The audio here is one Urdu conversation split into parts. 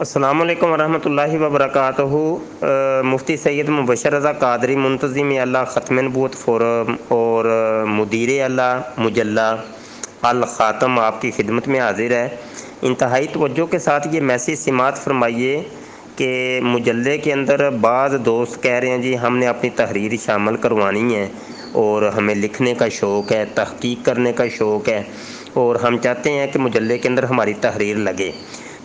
السلام علیکم ورحمۃ اللہ وبرکاتہ۔ مفتی سید مبشر رضا قادری منتظم اللہ ختم نبوت فورم اور مدیر اعلیٰ مجلہ الخاتم آپ کی خدمت میں حاضر ہے۔ انتہائی توجہ کے ساتھ یہ میسیج سماعت فرمائیے کہ مجلے کے اندر بعض دوست کہہ رہے ہیں جی ہم نے اپنی تحریر شامل کروانی ہے اور ہمیں لکھنے کا شوق ہے، تحقیق کرنے کا شوق ہے اور ہم چاہتے ہیں کہ مجلے کے اندر ہماری تحریر لگے۔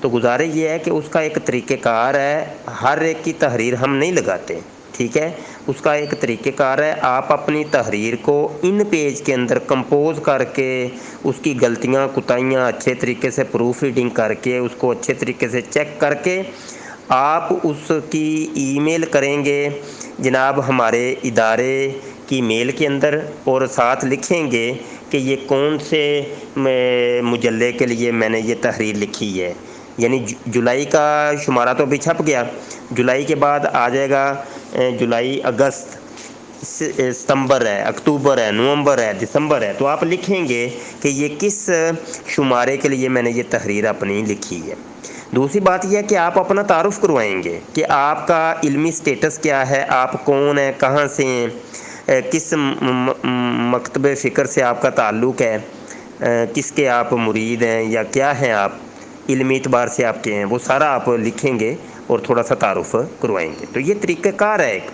تو گزارش یہ ہے کہ اس کا ایک طریقہ کار ہے، ہر ایک کی تحریر ہم نہیں لگاتے، ٹھیک ہے۔ اس کا ایک طریقہ کار ہے، آپ اپنی تحریر کو ان پیج کے اندر کمپوز کر کے اس کی غلطیاں کوتاہیاں اچھے طریقے سے پروف ریڈنگ کر کے اس کو اچھے طریقے سے چیک کر کے آپ اس کی ای میل کریں گے جناب ہمارے ادارے کی میل کے اندر، اور ساتھ لکھیں گے کہ یہ کون سے مجلے کے لیے میں نے یہ تحریر لکھی ہے۔ یعنی جولائی کا شمارہ تو ابھی چھپ گیا، جولائی کے بعد آ جائے گا جولائی، اگست، ستمبر ہے، اکتوبر ہے، نومبر ہے، دسمبر ہے، تو آپ لکھیں گے کہ یہ کس شمارے کے لیے میں نے یہ تحریر اپنی لکھی ہے۔ دوسری بات یہ ہے کہ آپ اپنا تعارف کروائیں گے کہ آپ کا علمی سٹیٹس کیا ہے، آپ کون ہیں، کہاں سے ہیں، کس مکتب فکر سے آپ کا تعلق ہے، کس کے آپ مرید ہیں یا کیا ہیں، آپ علمی اعتبار سے آپ کے ہیں، وہ سارا آپ لکھیں گے اور تھوڑا سا تعارف کروائیں گے۔ تو یہ طریقہ کار ہے ایک۔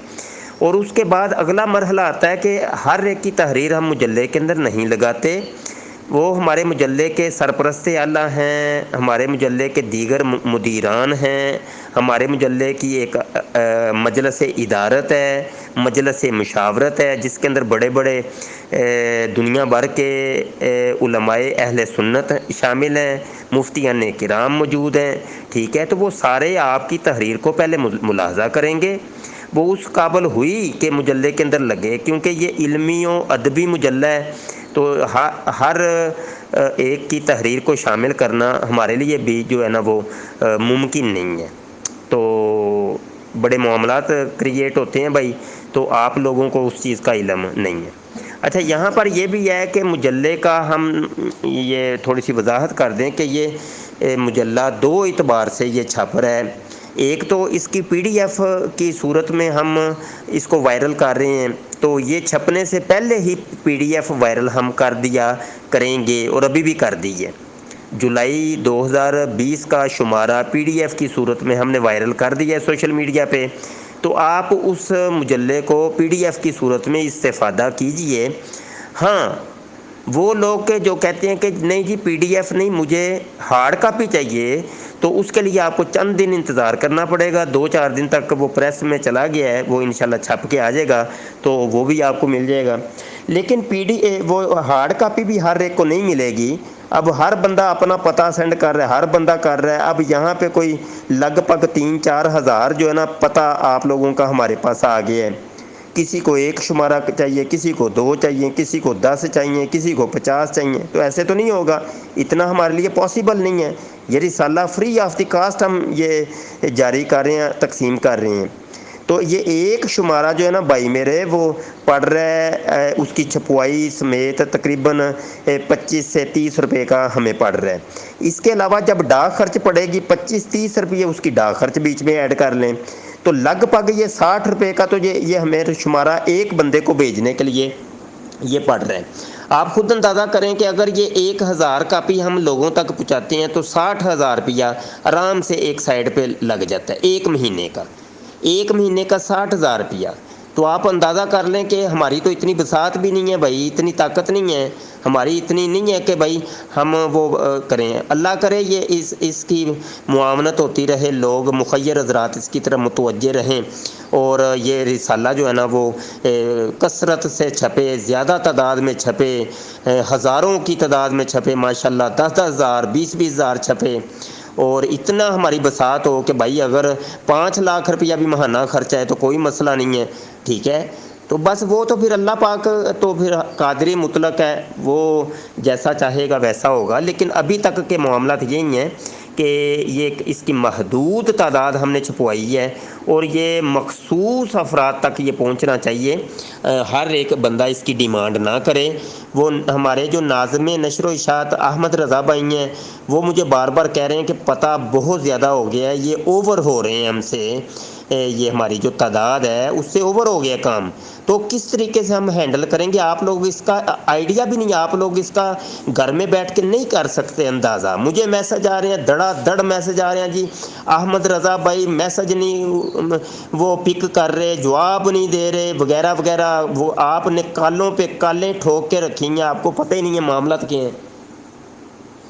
اور اس کے بعد اگلا مرحلہ آتا ہے کہ ہر ایک کی تحریر ہم مجلے کے اندر نہیں لگاتے، وہ ہمارے مجلے کے سرپرست اعلیٰ ہیں، ہمارے مجلے کے دیگر مدیران ہیں، ہمارے مجلے کی ایک مجلس ادارت ہے، مجلس مشاورت ہے، جس کے اندر بڑے بڑے دنیا بھر کے علماء اہل سنت شامل ہیں، مفتیان کرام موجود ہیں، ٹھیک ہے۔ تو وہ سارے آپ کی تحریر کو پہلے ملاحظہ کریں گے، وہ اس قابل ہوئی کہ مجلے کے اندر لگے، کیونکہ یہ علمی و ادبی مجلہ ہے، تو ہر ایک کی تحریر کو شامل کرنا ہمارے لیے بھی جو ہے نا وہ ممکن نہیں ہے۔ تو بڑے معاملات کریٹ ہوتے ہیں بھائی، تو آپ لوگوں کو اس چیز کا علم نہیں ہے۔ اچھا، یہاں پر یہ بھی ہے کہ مجلے کا ہم یہ تھوڑی سی وضاحت کر دیں کہ یہ مجلہ دو اعتبار سے یہ چھپ رہا ہے۔ ایک تو اس کی پی ڈی ایف کی صورت میں ہم اس کو وائرل کر رہے ہیں، تو یہ چھپنے سے پہلے ہی پی ڈی ایف وائرل ہم کر دیا کریں گے اور ابھی بھی کر دی ہے۔ جولائی 2020 کا شمارہ پی ڈی ایف کی صورت میں ہم نے وائرل کر دیا ہے سوشل میڈیا پہ، تو آپ اس مجلے کو پی ڈی ایف کی صورت میں استفادہ کیجئے۔ ہاں، وہ لوگ جو کہتے ہیں کہ نہیں جی پی ڈی ایف نہیں، مجھے ہارڈ کاپی چاہیے، تو اس کے لیے آپ کو چند دن انتظار کرنا پڑے گا، 2-4 دن تک وہ پریس میں چلا گیا ہے، وہ انشاءاللہ چھپ کے آ جائے گا، تو وہ بھی آپ کو مل جائے گا۔ لیکن وہ ہارڈ کاپی بھی ہر ایک کو نہیں ملے گی۔ اب ہر بندہ اپنا پتہ سینڈ کر رہا ہے، ہر بندہ کر رہا ہے۔ اب یہاں پہ کوئی لگ بھگ 3-4 ہزار جو ہے نا پتہ آپ لوگوں کا ہمارے پاس آ گیا ہے۔ کسی کو 1 شمارہ چاہیے، کسی کو 2 چاہیے، کسی کو 10 چاہیے، کسی کو 50 چاہیے، تو ایسے تو نہیں ہوگا، اتنا ہمارے لیے پاسبل نہیں ہے۔ یہ رسالہ فری آف دی کاسٹ ہم یہ جاری کر رہے ہیں، تقسیم کر رہے ہیں۔ تو یہ 1 شمارہ جو ہے نا بھائی میرے وہ پڑ رہا ہے، اس کی چھپوائی سمیت تقریباً 25 سے 30 روپے کا ہمیں پڑ رہا ہے۔ اس کے علاوہ جب ڈاک خرچ پڑے گی 25-30 روپے اس کی ڈاک خرچ بیچ میں ایڈ کر لیں، تو لگ بھگ یہ 60 روپے کا تو یہ ہمیں شمارہ ایک بندے کو بھیجنے کے لیے یہ پڑ رہا ہے۔ آپ خود اندازہ کریں کہ اگر یہ 1000 کاپی ہم لوگوں تک پہنچاتے ہیں تو 60,000 روپیہ آرام سے ایک سائڈ پہ لگ جاتا ہے ایک مہینے کا، ایک مہینے کا 60,000 روپیہ۔ تو آپ اندازہ کر لیں کہ ہماری تو اتنی بساط بھی نہیں ہے بھائی، اتنی طاقت نہیں ہے ہماری، اتنی نہیں ہے کہ بھائی ہم وہ کریں۔ اللہ کرے یہ اس کی معاونت ہوتی رہے، لوگ مخیر حضرات اس کی طرف متوجہ رہیں اور یہ رسالہ جو ہے نا وہ کثرت سے چھپے، زیادہ تعداد میں چھپے، ہزاروں کی تعداد میں چھپے، ماشاءاللہ 10-10 ہزار 20-20 ہزار چھپے، اور اتنا ہماری بساط ہو کہ بھائی اگر 5 لاکھ روپیہ بھی ماہانہ خرچہ ہے تو کوئی مسئلہ نہیں ہے، ٹھیک ہے۔ تو بس وہ تو پھر اللہ پاک تو پھر قادری مطلق ہے، وہ جیسا چاہے گا ویسا ہوگا۔ لیکن ابھی تک کے معاملات یہی ہیں کہ یہ اس کی محدود تعداد ہم نے چھپوائی ہے اور یہ مخصوص افراد تک یہ پہنچنا چاہیے، ہر ایک بندہ اس کی ڈیمانڈ نہ کرے۔ وہ ہمارے جو ناظم نشر و اشاعت احمد رضا بھائی ہیں وہ مجھے بار بار کہہ رہے ہیں کہ پتہ بہت زیادہ ہو گیا ہے، یہ اوور ہو رہے ہیں ہم سے، یہ ہماری جو تعداد ہے اس سے اوور ہو گیا کام، تو کس طریقے سے ہم ہینڈل کریں گے؟ آپ لوگ اس کا آئیڈیا بھی نہیں، آپ لوگ اس کا گھر میں بیٹھ کے نہیں کر سکتے اندازہ۔ مجھے میسج آ رہے ہیں، دڑا دڑ میسج آ رہے ہیں، جی احمد رضا بھائی میسج نہیں وہ پک کر رہے، جواب نہیں دے رہے وغیرہ وغیرہ، وہ آپ نے کالوں پہ کالیں ٹھوک کے رکھی ہیں، آپ کو پتہ ہی نہیں ہے معاملات کیا ہیں۔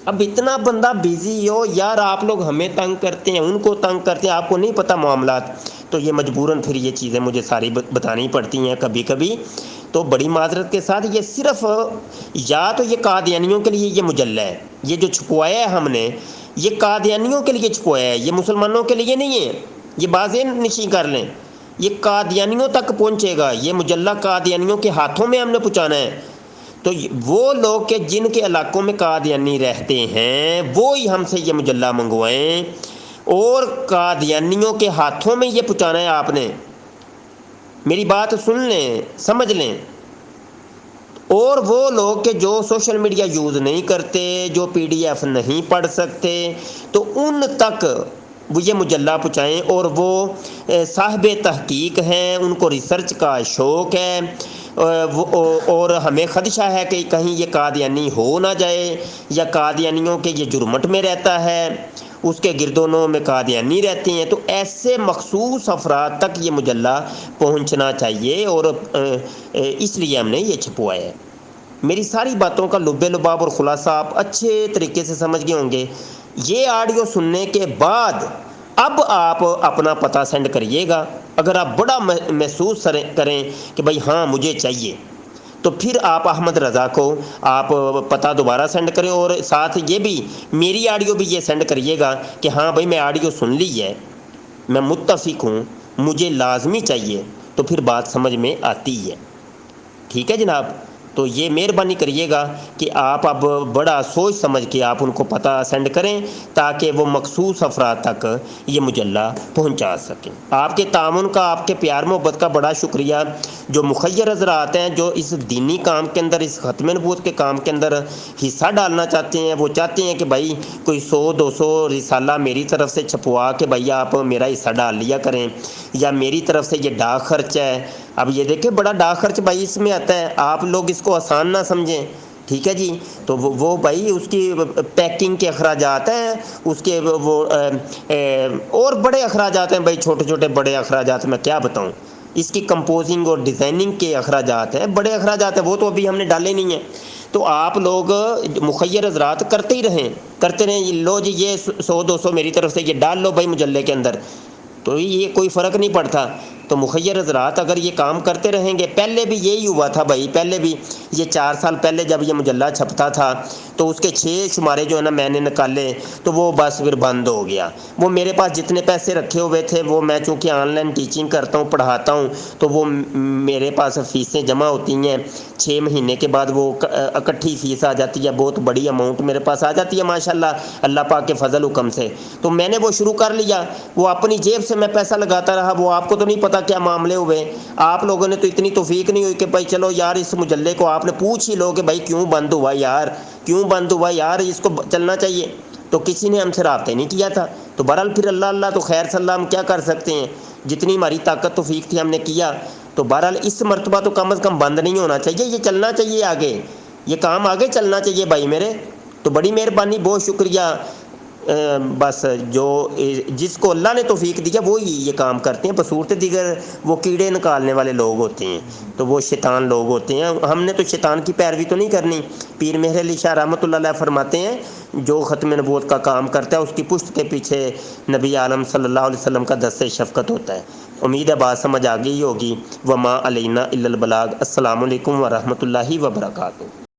اب اتنا بندہ بیزی ہو یار، آپ لوگ ہمیں تنگ کرتے ہیں، ان کو تنگ کرتے ہیں، آپ کو نہیں پتہ معاملات، تو یہ مجبوراً پھر یہ چیزیں مجھے ساری بتانی پڑتی ہیں کبھی کبھی۔ تو بڑی معذرت کے ساتھ یہ صرف یا تو یہ قادیانیوں کے لیے یہ مجلہ ہے، یہ جو چھپوایا ہے ہم نے یہ قادیانیوں کے لیے چھپوایا ہے، یہ مسلمانوں کے لیے نہیں ہے، یہ بازیں نشیں کر لیں، یہ قادیانیوں تک پہنچے گا، یہ مجلہ قادیانیوں کے ہاتھوں میں ہم نے پہنچانا ہے۔ تو وہ لوگ کہ جن کے علاقوں میں قادیانی رہتے ہیں وہی ہم سے یہ مجلہ منگوائیں، اور قادیانیوں کے ہاتھوں میں یہ پہنچانا ہے آپ نے، میری بات سن لیں سمجھ لیں۔ اور وہ لوگ کہ جو سوشل میڈیا یوز نہیں کرتے، جو پی ڈی ایف نہیں پڑھ سکتے، تو ان تک وہ یہ مجلہ پہنچائیں، اور وہ صاحب تحقیق ہیں، ان کو ریسرچ کا شوق ہے، اور ہمیں خدشہ ہے کہ کہیں یہ قادیانی ہو نہ جائے، یا قادیانیوں کے یہ جرمٹ میں رہتا ہے، اس کے گردونوں میں قادیانی رہتے ہیں، تو ایسے مخصوص افراد تک یہ مجلہ پہنچنا چاہیے، اور اس لیے ہم نے یہ چھپوایا ہے۔ میری ساری باتوں کا لب لباب اور خلاصہ آپ اچھے طریقے سے سمجھ گئے ہوں گے۔ یہ آڈیو سننے کے بعد اب آپ اپنا پتہ سینڈ کریے گا، اگر آپ بڑا محسوس کریں کہ بھائی ہاں مجھے چاہیے، تو پھر آپ احمد رضا کو آپ پتہ دوبارہ سینڈ کریں، اور ساتھ یہ بھی میری آڈیو بھی یہ سینڈ کریے گا کہ ہاں بھائی میں آڈیو سن لی ہے، میں متفق ہوں، مجھے لازمی چاہیے، تو پھر بات سمجھ میں آتی ہے۔ ٹھیک ہے جناب، تو یہ مہربانی کریے گا کہ آپ اب بڑا سوچ سمجھ کے آپ ان کو پتہ سینڈ کریں، تاکہ وہ مخصوص افراد تک یہ مجلہ پہنچا سکیں۔ آپ کے تعاون کا، آپ کے پیار محبت کا بڑا شکریہ۔ جو مخیر حضرات ہیں جو اس دینی کام کے اندر، اس ختم نبوت کے کام کے اندر حصہ ڈالنا چاہتے ہیں، وہ چاہتے ہیں کہ بھائی کوئی 100-200 رسالہ میری طرف سے چھپوا کے بھائی آپ میرا حصہ ڈال لیا کریں، یا میری طرف سے یہ ڈاک خرچ ہے۔ اب یہ دیکھیں بڑا ڈاک خرچ بھائی اس میں آتا ہے، آپ لوگ اس کو آسان نہ سمجھیں، ٹھیک ہے جی۔ تو وہ بھائی اس کی پیکنگ کے اخراجات ہیں، اس کے وہ اور بڑے اخراجات ہیں بھائی، چھوٹے چھوٹے بڑے اخراجات میں کیا بتاؤں، اس کی کمپوزنگ اور ڈیزائننگ کے اخراجات ہیں، بڑے اخراجات ہیں، وہ تو ابھی ہم نے ڈالے نہیں ہیں۔ تو آپ لوگ مخیر حضرات کرتے ہی رہیں، لو جی یہ 100-200 میری طرف سے یہ ڈال لو بھائی مجلے کے اندر، تو یہ کوئی فرق نہیں پڑتا۔ تو مخیر حضرات اگر یہ کام کرتے رہیں گے، پہلے بھی یہی ہوا تھا بھائی، پہلے بھی یہ 4 سال پہلے جب یہ مجلہ چھپتا تھا تو اس کے 6 شمارے جو ہے نا میں نے نکالے، تو وہ بس پھر بند ہو گیا۔ وہ میرے پاس جتنے پیسے رکھے ہوئے تھے، وہ میں چونکہ آن لائن ٹیچنگ کرتا ہوں، پڑھاتا ہوں، تو وہ میرے پاس فیسیں جمع ہوتی ہیں، 6 مہینے کے بعد وہ اکٹھی فیس آ جاتی ہے، بہت بڑی اماؤنٹ میرے پاس آ جاتی ہے ماشاءاللہ اللہ پاک کے فضل حکم سے۔ تو میں نے وہ شروع کر لیا، وہ اپنی جیب سے میں پیسہ لگاتا رہا، وہ آپ کو تو نہیں پتہ کیا معاملے ہوئے، آپ لوگوں نے تو اتنی توفیق نہیں ہوئی کہ بھائی چلو یار اس مجلے کو آپ نے پوچھ ہی لو کہ بھائی کیوں بند ہوا یار، کیوں بند ہوا یار، اس کو چلنا چاہیے، تو کسی نے ہم سے رابطے نہیں کیا تھا۔ تو بہرحال پھر اللہ تو خیر صلی اللہ، ہم کیا کر سکتے ہیں، جتنی ہماری طاقت توفیق تھی ہم نے کیا۔ تو بہرحال اس مرتبہ تو کم از کم بند نہیں ہونا چاہیے، یہ چلنا چاہیے آگے، یہ کام آگے چلنا چاہیے بھائی میرے۔ تو بڑی مہربانی، بہت شکریہ۔ بس جو جس کو اللہ نے توفیق دیا وہی یہ کام کرتے ہیں، بصورت دیگر وہ کیڑے نکالنے والے لوگ ہوتے ہیں، تو وہ شیطان لوگ ہوتے ہیں۔ ہم نے تو شیطان کی پیروی تو نہیں کرنی۔ پیر مہر علی شاہ رحمۃ اللہ علیہ فرماتے ہیں جو ختم نبوت کا کام کرتا ہے اس کی پشت کے پیچھے نبی عالم صلی اللہ علیہ وسلم کا دست شفقت ہوتا ہے۔ امید ہے بات سمجھ آ گئی ہوگی۔ وما علینا الا البلاغ۔ السلام علیکم ورحمۃ اللہ وبرکاتہ۔